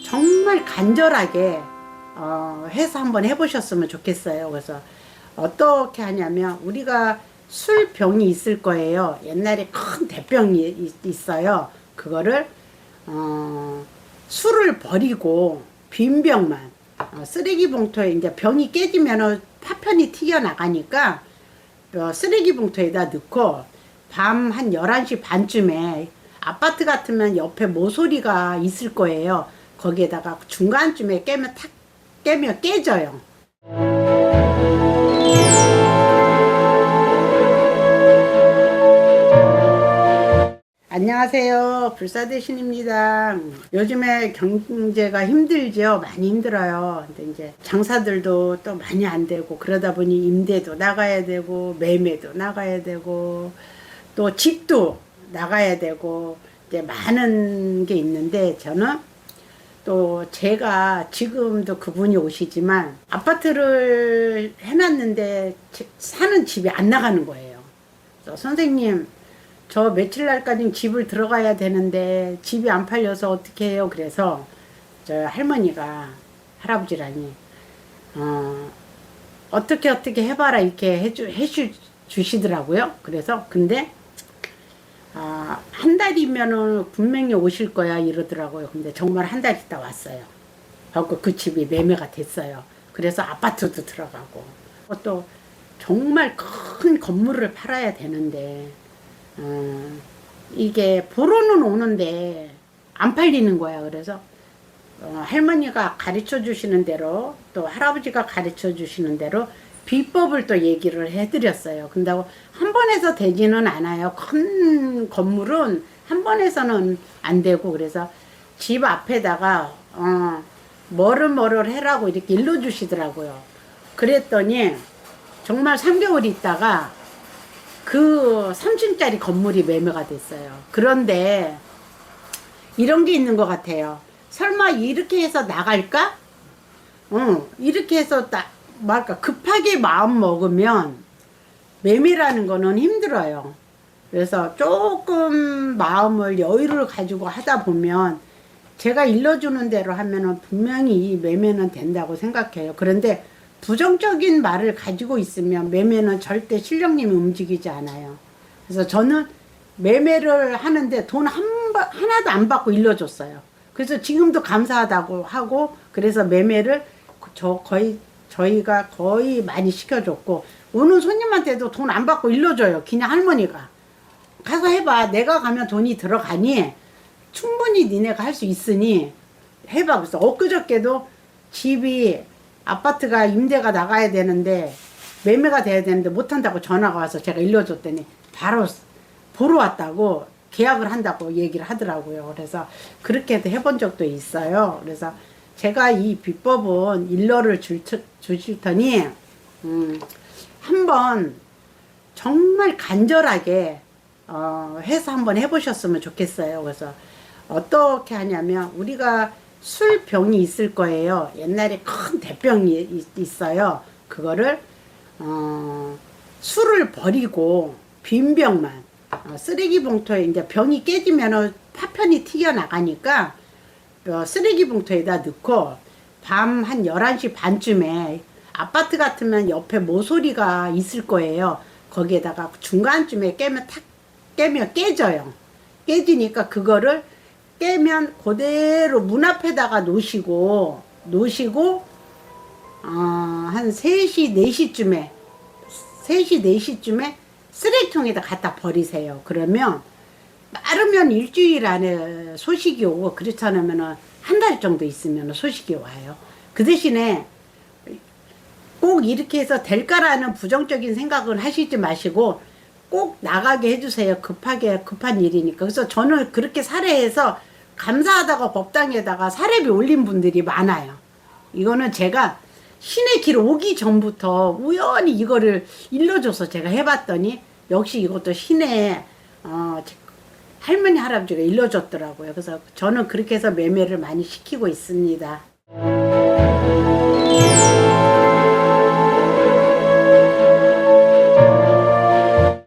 정말 간절하게 해서 한번 해보셨으면 좋겠어요. 그래서 어떻게 하냐면, 우리가 술병이 있을 거예요. 옛날에 큰 대병이 있어요. 그거를 술을 버리고 빈 병만 쓰레기 봉투에, 이제 병이 깨지면 파편이 튀겨나가니까 쓰레기 봉투에다 넣고, 밤 한 11시 반쯤에 아파트 같으면 옆에 모서리가 있을 거예요. 거기에다가 중간쯤에 깨면 깨져요. 안녕하세요. 불사대신입니다. 요즘에 경제가 힘들죠. 많이 힘들어요. 근데 이제 장사들도 또 많이 안 되고, 그러다 보니 임대도 나가야 되고, 매매도 나가야 되고, 또 집도 나가야 되고, 이제 많은 게 있는데, 저는 또 제가 지금도 그분이 오시지만 아파트를 해놨는데 사는 집이 안 나가는 거예요. 그래서 선생님, 저 며칠 날까지 집을 들어가야 되는데 집이 안 팔려서 어떻게 해요? 그래서 저 할머니가, 할아버지라니, 어떻게 해봐라, 이렇게 해주시더라고요. 그래서 근데 한 달이면은 분명히 오실 거야 이러더라고요. 근데 정말 한 달 있다 왔어요. 하고 그 집이 매매가 됐어요. 그래서 아파트도 들어가고, 또 정말 큰 건물을 팔아야 되는데 이게 보러는 오는데 안 팔리는 거야. 그래서 할머니가 가르쳐 주시는 대로, 또 할아버지가 가르쳐 주시는 대로 비법을 또 얘기를 해드렸어요. 근데 한 번에서 되지는 않아요. 큰 건물은 한 번에서는 안 되고, 그래서 집 앞에다가 뭐를 해라고 이렇게 일러주시더라고요. 그랬더니 정말 3개월 있다가 그 3층짜리 건물이 매매가 됐어요. 그런데 이런 게 있는 것 같아요. 설마 이렇게 해서 나갈까? 이렇게 해서 뭐랄까, 급하게 마음 먹으면 매매라는 거는 힘들어요. 그래서 조금 마음을 여유를 가지고 하다 보면, 제가 일러주는 대로 하면은 분명히 이 매매는 된다고 생각해요. 그런데 부정적인 말을 가지고 있으면 매매는 절대 실령님이 움직이지 않아요. 그래서 저는 매매를 하는데 돈 하나도 안 받고 일러줬어요. 그래서 지금도 감사하다고 하고, 그래서 매매를 저희가 거의 많이 시켜줬고, 오는 손님한테도 돈 안 받고 일러줘요. 그냥 할머니가 가서 해봐, 내가 가면 돈이 들어가니 충분히 니네가 할 수 있으니 해봐. 그래서 엊그저께도 집이, 아파트가 임대가 나가야 되는데 매매가 돼야 되는데 못한다고 전화가 와서 제가 일러줬더니 바로 보러 왔다고, 계약을 한다고 얘기를 하더라고요. 그래서 그렇게도 해본 적도 있어요. 그래서 제가 이 비법은 일러를 주실 테니 한번 정말 간절하게 해서 한번 해보셨으면 좋겠어요. 그래서 어떻게 하냐면, 우리가 술병이 있을 거예요. 옛날에 큰 대병이 있어요. 그거를 술을 버리고 빈 병만 쓰레기 봉투에, 이제 병이 깨지면 파편이 튀겨나가니까 쓰레기 봉투에다 넣고, 밤 한 11시 반쯤에 아파트 같으면 옆에 모서리가 있을 거예요. 거기에다가 중간쯤에 깨면 깨져요. 깨지니까 그거를 깨면 그대로 문 앞에다가 놓으시고 한 3시 4시쯤에 쓰레기통에다 갖다 버리세요. 그러면 빠르면 일주일 안에 소식이 오고, 그렇지 않으면 한 달 정도 있으면 소식이 와요. 그 대신에 꼭 이렇게 해서 될까라는 부정적인 생각은 하시지 마시고 꼭 나가게 해주세요. 급한 일이니까. 그래서 저는 그렇게 살해해서 감사하다고 법당에다가 사례비 올린 분들이 많아요. 이거는 제가 신의 길 오기 전부터 우연히 이거를 일러줘서 제가 해봤더니, 역시 이것도 신의 할머니 할아버지가 일러줬더라고요. 그래서 저는 그렇게 해서 매매를 많이 시키고 있습니다.